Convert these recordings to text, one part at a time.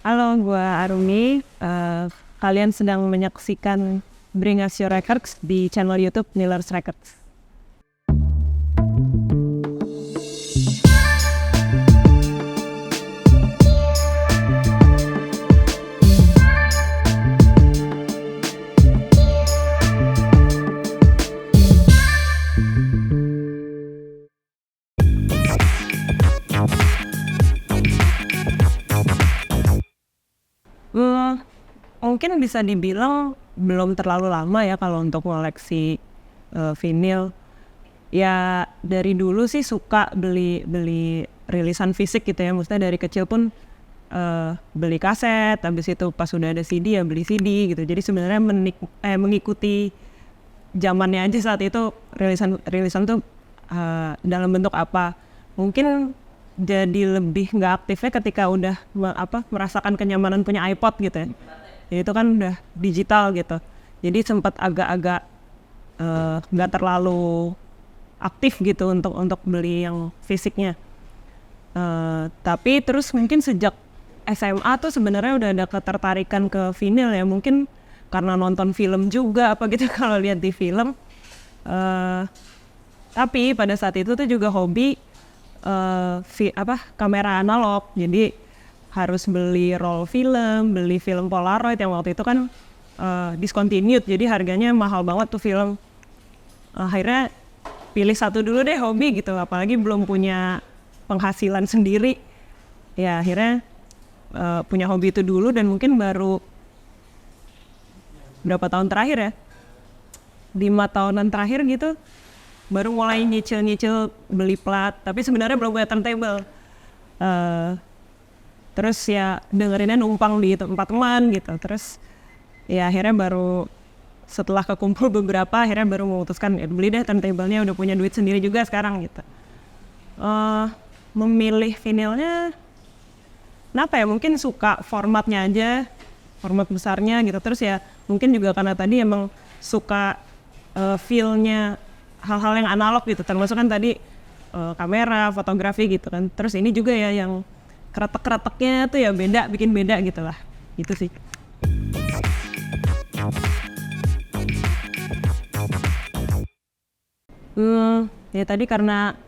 Halo, gue Arumi. Kalian sedang menyaksikan Bring Us Your Records di channel YouTube Nilers Records. Mungkin bisa dibilang belum terlalu lama ya kalau untuk koleksi vinyl. Ya dari dulu sih suka beli rilisan fisik gitu ya. Maksudnya dari kecil pun beli kaset, habis itu pas sudah ada CD ya beli CD gitu. Jadi sebenarnya mengikuti zamannya aja saat itu rilisan tuh dalam bentuk apa. Mungkin jadi lebih nggak aktifnya ketika udah merasakan kenyamanan punya iPod gitu ya. Jadi itu kan udah digital gitu. Jadi sempat agak-agak nggak terlalu aktif gitu untuk beli yang fisiknya. Tapi terus mungkin sejak SMA tuh sebenarnya udah ada ketertarikan ke vinyl ya. Mungkin karena nonton film juga apa gitu kalau lihat di film. Tapi pada saat itu tuh juga hobi kamera analog. Jadi harus beli roll film, beli film Polaroid yang waktu itu kan discontinued. Jadi harganya mahal banget tuh film. Akhirnya pilih satu dulu deh hobi gitu. Apalagi belum punya penghasilan sendiri. Ya akhirnya punya hobi itu dulu dan mungkin baru berapa tahun terakhir ya, 5 tahunan terakhir gitu baru mulai nyicil beli plat, tapi sebenarnya belum punya turntable. Terus ya dengerinnya numpang di tempat teman gitu. Terus ya akhirnya baru setelah kekumpul beberapa akhirnya baru memutuskan ya beli deh turntable-nya, udah punya duit sendiri juga sekarang gitu. Memilih vinilnya kenapa ya, mungkin suka formatnya aja, format besarnya gitu. Terus ya mungkin juga karena tadi emang suka feel-nya hal-hal yang analog gitu, termasuk kan tadi kamera, fotografi gitu kan. Terus ini juga ya yang kretek-kreteknya tuh ya beda, bikin beda gitu lah, gitu sih. Ya tadi karena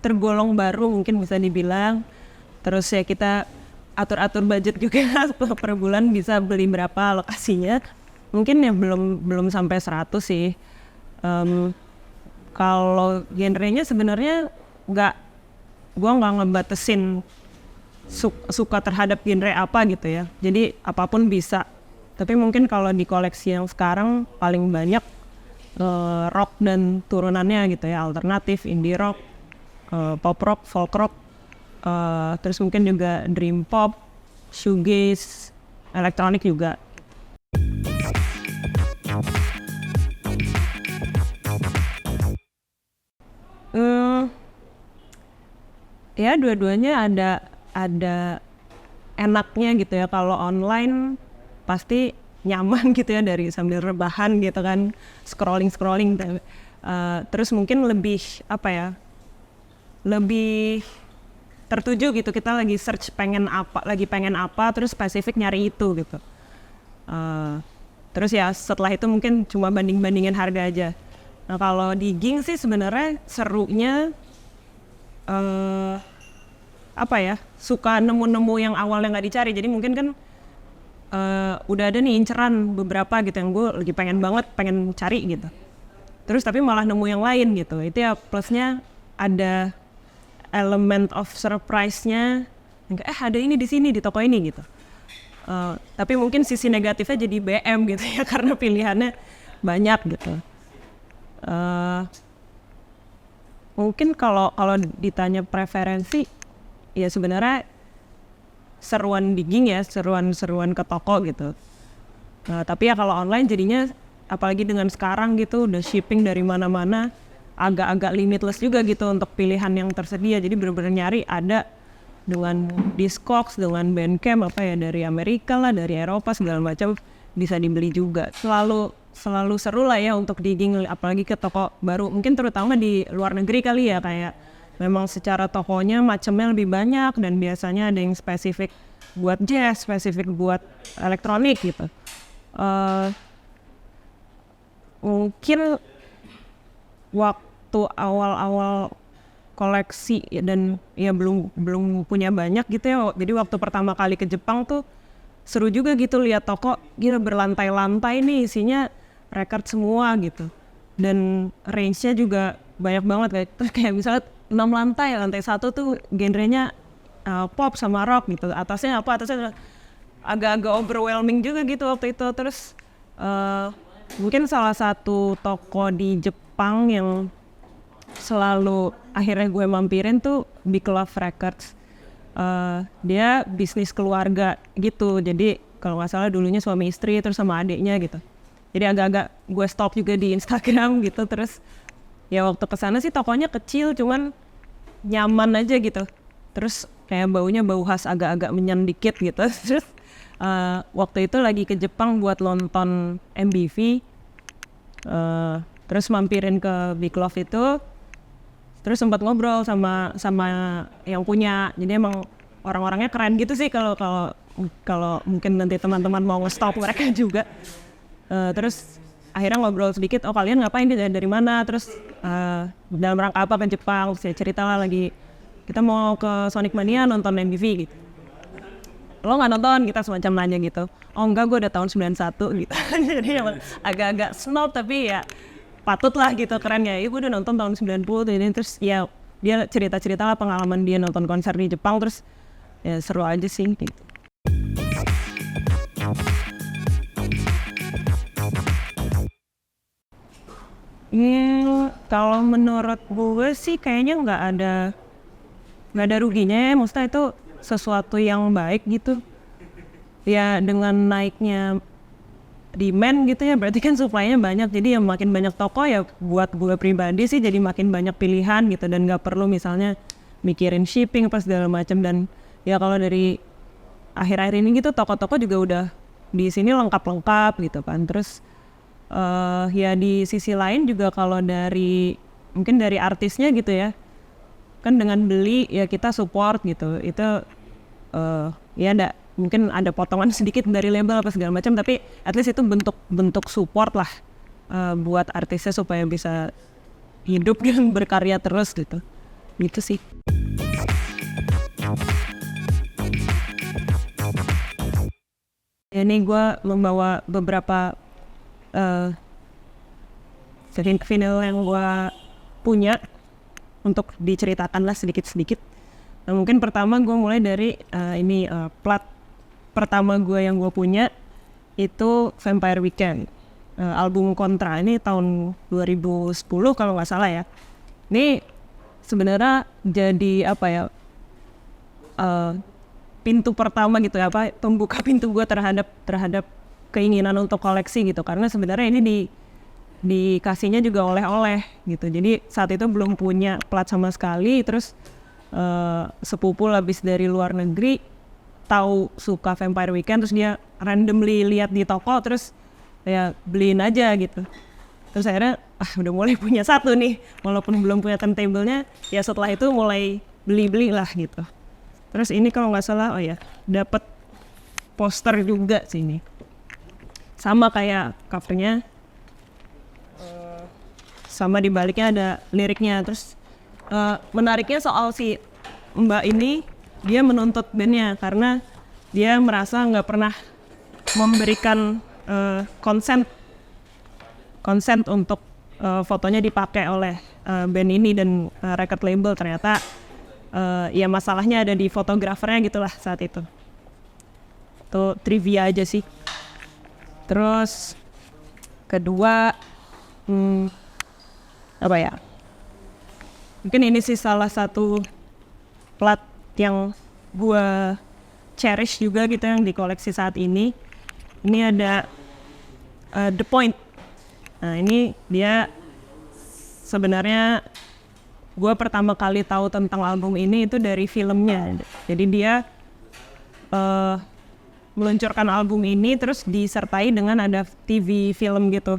tergolong baru mungkin bisa dibilang, terus ya kita atur-atur budget juga per bulan bisa beli berapa lokasinya. Mungkin ya belum sampai 100 sih. Kalau genrenya sebenarnya gue nggak ngebatesin suka terhadap genre apa gitu ya. Jadi apapun bisa. Tapi mungkin kalau di koleksi yang sekarang paling banyak rock dan turunannya gitu ya, alternatif, indie rock, pop rock, folk rock, terus mungkin juga dream pop, shoegaze, elektronik juga. Ya dua-duanya ada enaknya gitu ya. Kalau online pasti nyaman gitu ya, dari sambil rebahan gitu kan, scrolling. Terus mungkin lebih lebih tertuju gitu, kita lagi search pengen apa terus spesifik nyari itu gitu. Terus ya setelah itu mungkin cuma bandingin harga aja. Nah kalau di gigs sih sebenarnya serunya suka nemu-nemu yang awalnya nggak dicari. Jadi mungkin kan udah ada nih inceran beberapa gitu yang gue lagi pengen cari gitu. Terus tapi malah nemu yang lain gitu. Itu ya plusnya, ada element of surprise-nya. Ada ini di sini di toko ini gitu. Tapi mungkin sisi negatifnya jadi BM gitu ya karena pilihannya banyak gitu. Mungkin kalau ditanya preferensi, ya sebenarnya seruan digging ya, seruan ke toko gitu. Tapi ya kalau online jadinya, apalagi dengan sekarang gitu udah shipping dari mana-mana, agak-agak limitless juga gitu untuk pilihan yang tersedia. Jadi benar-benar nyari ada dengan Discogs, dengan Bandcamp dari Amerika lah, dari Eropa segala macam bisa dibeli juga. Selalu seru lah ya untuk digging, apalagi ke toko baru. Mungkin terutama di luar negeri kali ya, kayak memang secara tokonya macamnya lebih banyak dan biasanya ada yang spesifik buat jazz, spesifik buat elektronik gitu. Mungkin waktu awal-awal koleksi dan ya belum punya banyak gitu ya. Jadi waktu pertama kali ke Jepang tuh seru juga gitu lihat toko gila berlantai-lantai nih isinya record semua gitu. Dan range-nya juga banyak banget kayak terus kayak misalnya 6 lantai, lantai 1 tuh genrenya pop sama rock gitu. Atasnya agak-agak overwhelming juga gitu waktu itu. Terus mungkin salah satu toko di Jepang yang selalu akhirnya gue mampirin tuh Big Love Records. Dia bisnis keluarga gitu, jadi kalau nggak salah dulunya suami istri terus sama adiknya gitu. Jadi agak-agak gue stalk juga di Instagram gitu. Terus ya waktu kesana sih tokonya kecil cuman nyaman aja gitu. Terus kayak baunya bau khas agak-agak menyan dikit gitu. Terus waktu itu lagi ke Jepang buat nonton MBV, terus mampirin ke Big Love itu, terus sempat ngobrol sama yang punya. Jadi emang orang-orangnya keren gitu sih kalau mungkin nanti teman-teman mau nge-stalk mereka juga. Terus akhirnya ngobrol sedikit, oh kalian ngapain dari mana, terus dalam rangka apa ke Jepang. Saya cerita lah lagi kita mau ke Sonic Mania nonton MBV gitu. Lo nggak nonton? Kita semacam nanya gitu. Oh enggak, gue udah tahun 91 gitu. Jadi agak-agak snob tapi ya patut lah gitu, keren ya. Gue udah nonton tahun 90 ini. Terus ya dia cerita-cerita lah pengalaman dia nonton konser di Jepang. Terus ya seru aja sih gitu. Kalau menurut gue sih kayaknya nggak ada ruginya ya. Maksudnya itu sesuatu yang baik gitu ya. Dengan naiknya demand gitu ya berarti kan supply-nya banyak, jadi ya makin banyak toko ya buat gue pribadi sih jadi makin banyak pilihan gitu, dan nggak perlu misalnya mikirin shipping pas segala macam. Dan ya kalau dari akhir-akhir ini gitu toko-toko juga udah di sini lengkap-lengkap gitu kan. Terus ya di sisi lain juga kalau mungkin dari artisnya gitu ya kan, dengan beli ya kita support gitu. Itu ya mungkin ada potongan sedikit dari label apa segala macam, tapi at least itu bentuk support lah buat artisnya supaya bisa hidup dan berkarya terus gitu sih. Ini gue membawa beberapa vinyl yang gue punya untuk diceritakan lah sedikit-sedikit. Nah, mungkin pertama gue mulai dari plat pertama gue yang gue punya itu Vampire Weekend, album Kontra. Ini tahun 2010 kalau nggak salah ya. Ini sebenarnya jadi apa ya, pintu pertama gitu ya, pembuka pintu gue terhadap keinginan untuk koleksi gitu. Karena sebenarnya ini dikasihnya juga oleh-oleh gitu. Jadi saat itu belum punya plat sama sekali. Terus sepupu habis dari luar negeri tahu suka Vampire Weekend, terus dia randomly lihat di toko, terus ya beliin aja gitu. Terus akhirnya udah mulai punya satu nih, walaupun belum punya turntable-nya. Ya setelah itu mulai beli lah gitu. Terus ini kalau nggak salah dapat poster juga sih ini, sama kayak covernya, sama di baliknya ada liriknya. Terus menariknya soal si Mbak ini, dia menuntut bandnya karena dia merasa nggak pernah memberikan konsen untuk fotonya dipakai oleh band ini dan record label. Ternyata ya masalahnya ada di fotografernya gitulah saat itu. Itu trivia aja sih. Terus kedua apa ya, mungkin ini sih salah satu plat yang gue cherish juga gitu yang di koleksi saat ini. Ini ada The Point. Nah ini dia sebenarnya gue pertama kali tahu tentang album ini itu dari filmnya. Jadi dia meluncurkan album ini terus disertai dengan ada TV film gitu.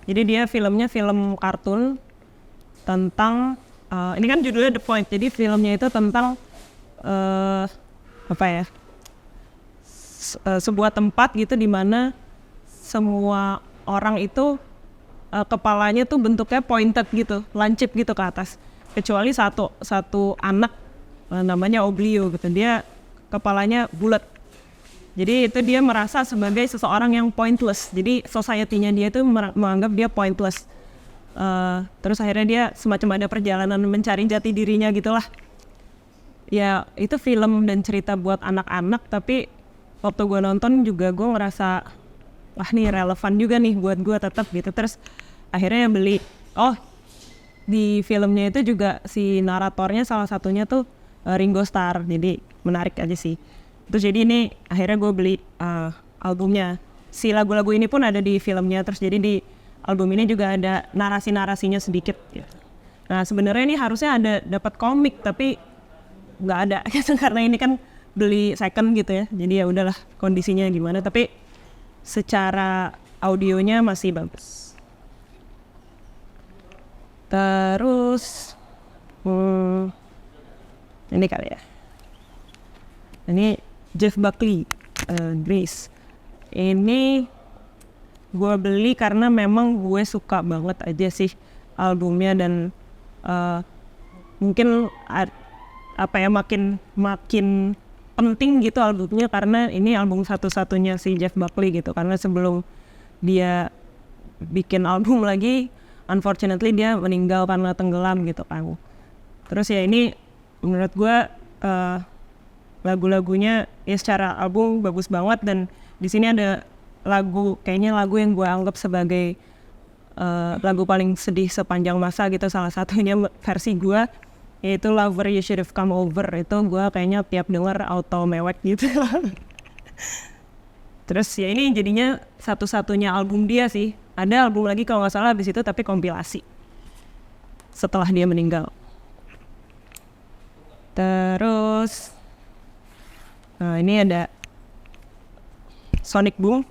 Jadi dia filmnya film kartun tentang ini kan judulnya The Point. Jadi filmnya itu tentang sebuah tempat gitu di mana semua orang itu kepalanya tuh bentuknya pointed gitu, lancip gitu ke atas. Kecuali satu anak namanya Oblio gitu, dia kepalanya bulat. Jadi itu dia merasa sebagai seseorang yang pointless. Jadi society-nya dia itu menganggap dia pointless. Terus akhirnya dia semacam ada perjalanan mencari jati dirinya gitulah. Ya itu film dan cerita buat anak-anak, tapi waktu gue nonton juga gue ngerasa wah nih relevan juga nih buat gue tetap gitu. Terus akhirnya beli. Oh, di filmnya itu juga si naratornya salah satunya tuh Ringo Starr, jadi menarik aja sih. Terus jadi ini akhirnya gue beli albumnya. Si lagu-lagu ini pun ada di filmnya, terus jadi di album ini juga ada narasi-narasinya sedikit gitu. Nah sebenarnya ini harusnya ada dapat komik, tapi nggak ada karena ini kan beli second gitu ya, jadi ya udahlah kondisinya gimana, tapi secara audionya masih bagus. Terus ini kali ya, ini Jeff Buckley, Grace. Ini gue beli karena memang gue suka banget aja sih albumnya, dan mungkin makin penting gitu albumnya karena ini album satu-satunya si Jeff Buckley gitu, karena sebelum dia bikin album lagi unfortunately dia meninggal karena tenggelam gitu kan. Terus ya ini menurut gue lagu-lagunya ya secara album bagus banget, dan di sini ada kayaknya lagu yang gue anggap sebagai lagu paling sedih sepanjang masa gitu, salah satunya versi gue, yaitu Lover You Should Have Come Over. Itu gue kayaknya tiap denger auto mewek gitu. Terus ya ini jadinya satu-satunya album dia sih. Ada album lagi kalau nggak salah habis itu, tapi kompilasi setelah dia meninggal. Terus ini ada Sonic Boom,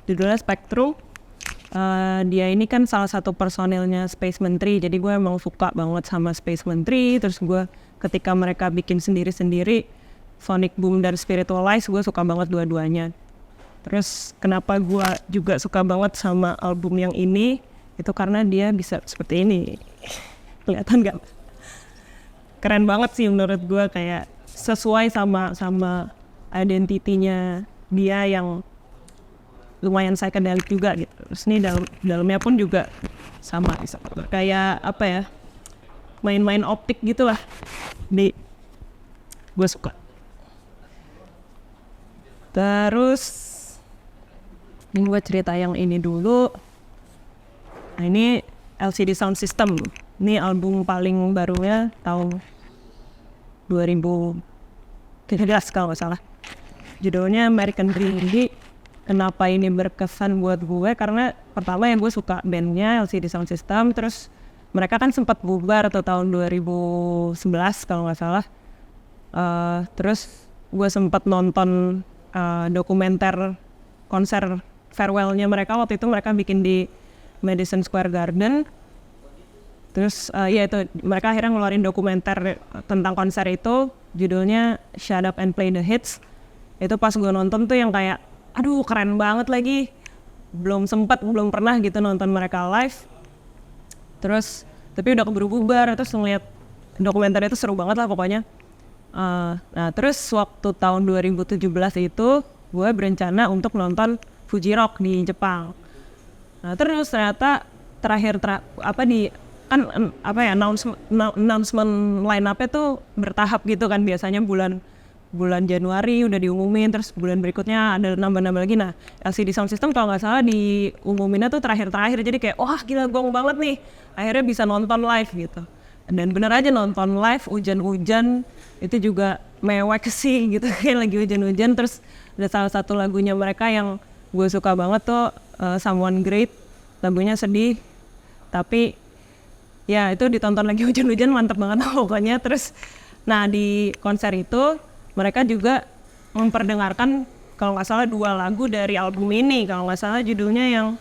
judulnya Spectrum. Dia ini kan salah satu personilnya Spaceman 3, jadi gue emang suka banget sama Spaceman 3. Terus gue ketika mereka bikin sendiri-sendiri Sonic Boom dan Spiritualize, gue suka banget dua-duanya. Terus kenapa gue juga suka banget sama album yang ini, itu karena dia bisa seperti ini. Kelihatan gak? Keren banget sih menurut gue, kayak sesuai sama identitinya dia yang lumayan psychedelic juga gitu. Terus ini dalamnya pun juga sama, kayak apa ya, main-main optik gitulah. Gue suka. Terus ini gue cerita yang ini dulu. Nah ini LCD Sound System. Ini album paling barunya tahun 2013 kalau nggak salah. Judulnya American Dream. Jadi kenapa ini berkesan buat gue? Karena pertama yang gue suka bandnya LCD Sound System. Terus mereka kan sempat bubar atau tahun 2011 kalau nggak salah. Terus gue sempat nonton dokumenter konser farewell-nya mereka. Waktu itu mereka bikin di Madison Square Garden. Terus ya itu mereka akhirnya ngeluarin dokumenter tentang konser itu, judulnya Shut Up and Play the Hits. Itu pas gue nonton tuh yang kayak aduh keren banget lagi. Belum pernah gitu nonton mereka live. Terus tapi udah keburu bubar. Terus ngeliat dokumenter itu seru banget lah pokoknya. Nah terus waktu tahun 2017 itu gue berencana untuk nonton Fuji Rock di Jepang. Nah terus ternyata announcement line up-nya tuh bertahap gitu kan, biasanya bulan Januari udah diumumin, terus bulan berikutnya ada nambah-nambah lagi. Nah LCD Sound System kalau nggak salah diumuminnya tuh terakhir, jadi kayak wah gila gong banget nih, akhirnya bisa nonton live gitu. Dan bener aja nonton live, hujan-hujan, itu juga mewek sih gitu, kayak lagi hujan-hujan. Terus ada salah satu lagunya mereka yang gue suka banget tuh, Someone Great. Lagunya sedih, tapi ya itu ditonton lagi hujan-hujan mantep banget pokoknya. Terus nah di konser itu mereka juga memperdengarkan kalau nggak salah 2 lagu dari album ini. Kalau nggak salah judulnya yang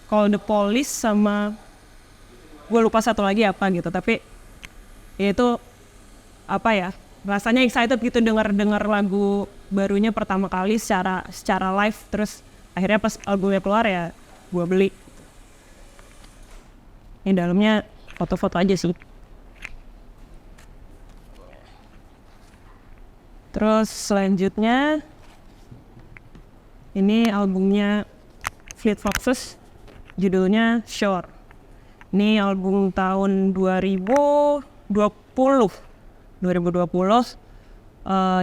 Call the Police sama gue lupa satu lagi apa gitu, tapi ya itu apa ya, rasanya excited gitu dengar lagu barunya pertama kali secara live. Terus akhirnya pas albumnya keluar ya gue beli. Ini dalamnya foto-foto aja sih. Terus selanjutnya ini albumnya Fleet Foxes, judulnya Shore. Ini album tahun 2020.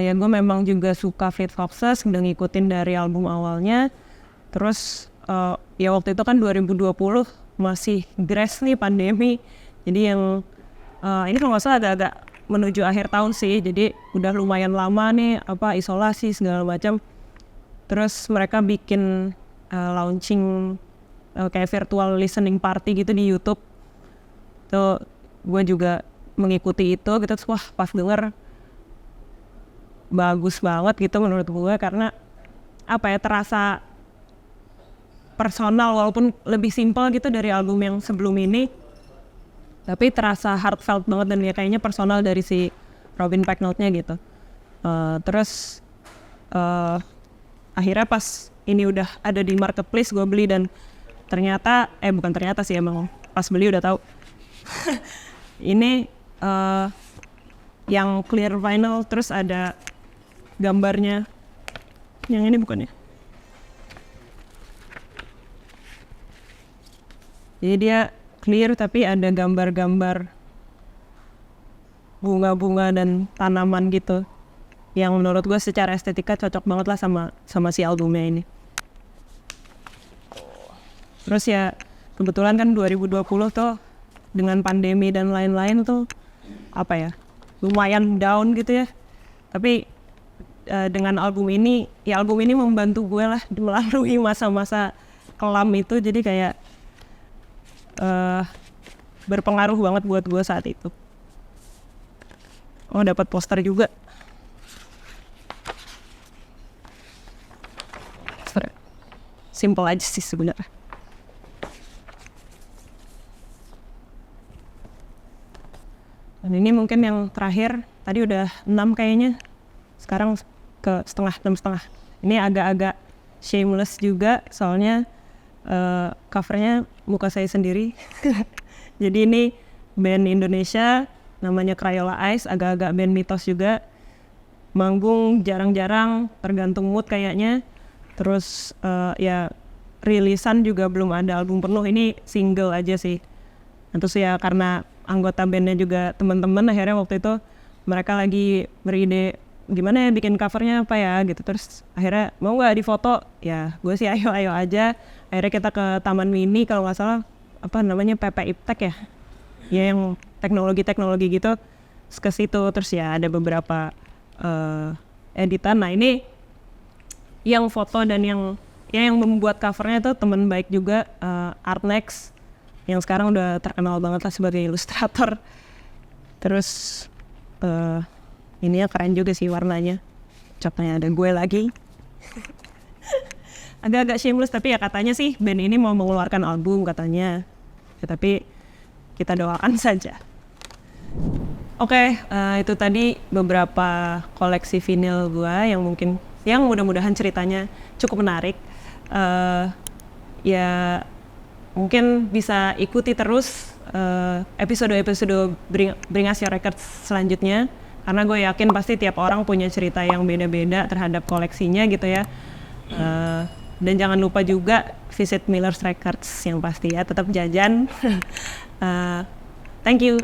Ya gue memang juga suka Fleet Foxes, udah ngikutin dari album awalnya. Terus ya waktu itu kan 2020 masih grace nih pandemi. Jadi yang ini kalau nggak salah agak-agak menuju akhir tahun sih. Jadi udah lumayan lama nih isolasi segala macam. Terus mereka bikin launching kayak virtual listening party gitu di YouTube. Tuh gue juga mengikuti itu gitu. Terus wah pas denger bagus banget gitu menurut gue, karena terasa personal walaupun lebih simpel gitu dari album yang sebelum ini, tapi terasa heartfelt banget dan ya kayaknya personal dari si Robin Pecknold-nya gitu. Terus akhirnya pas ini udah ada di marketplace gue beli, dan ternyata bukan ternyata sih, emang pas beli udah tahu ini yang clear vinyl, terus ada gambarnya. Yang ini bukan ya? Jadi dia clear tapi ada gambar-gambar bunga-bunga dan tanaman gitu, yang menurut gue secara estetika cocok banget lah sama si albumnya ini. Terus ya kebetulan kan 2020 tuh dengan pandemi dan lain-lain tuh lumayan down gitu ya. Tapi dengan album ini membantu gue lah melalui masa-masa kelam itu. Jadi kayak berpengaruh banget buat gue saat itu. Oh, dapat poster juga. Simple aja sih sebenarnya. Dan ini mungkin yang terakhir, tadi udah 6 kayaknya, sekarang ke setengah, 6,5. Ini agak-agak shameless juga, soalnya covernya muka saya sendiri. Jadi ini band Indonesia, namanya Crayola Ice, agak-agak band mitos juga. Manggung jarang-jarang, tergantung mood kayaknya. Terus ya rilisan juga belum ada album penuh, ini single aja sih. Terus ya karena anggota bandnya juga teman-teman, akhirnya waktu itu mereka lagi beride gimana ya bikin covernya apa ya gitu. Terus akhirnya mau nggak difoto, ya gue sih ayo aja. Akhirnya kita ke Taman Mini, kalau nggak salah namanya PP Iptek ya yang teknologi gitu. Terus ke situ, terus ya ada beberapa editan. Nah ini yang foto dan yang membuat covernya tuh teman baik juga, Artnex, yang sekarang udah terkenal banget lah sebagai ilustrator. Terus ini ya keren juga sih warnanya, coknya ada gue lagi. Agak-agak shameless, tapi ya katanya sih band ini mau mengeluarkan album katanya ya, tapi kita doakan saja. Oke, itu tadi beberapa koleksi vinyl gue yang mudah-mudahan ceritanya cukup menarik. Ya mungkin bisa ikuti terus episode-episode Bring Us Your Records selanjutnya, karena gue yakin pasti tiap orang punya cerita yang beda-beda terhadap koleksinya gitu ya. Dan jangan lupa juga visit Miller's Records yang pasti ya, tetap jajan. Thank you.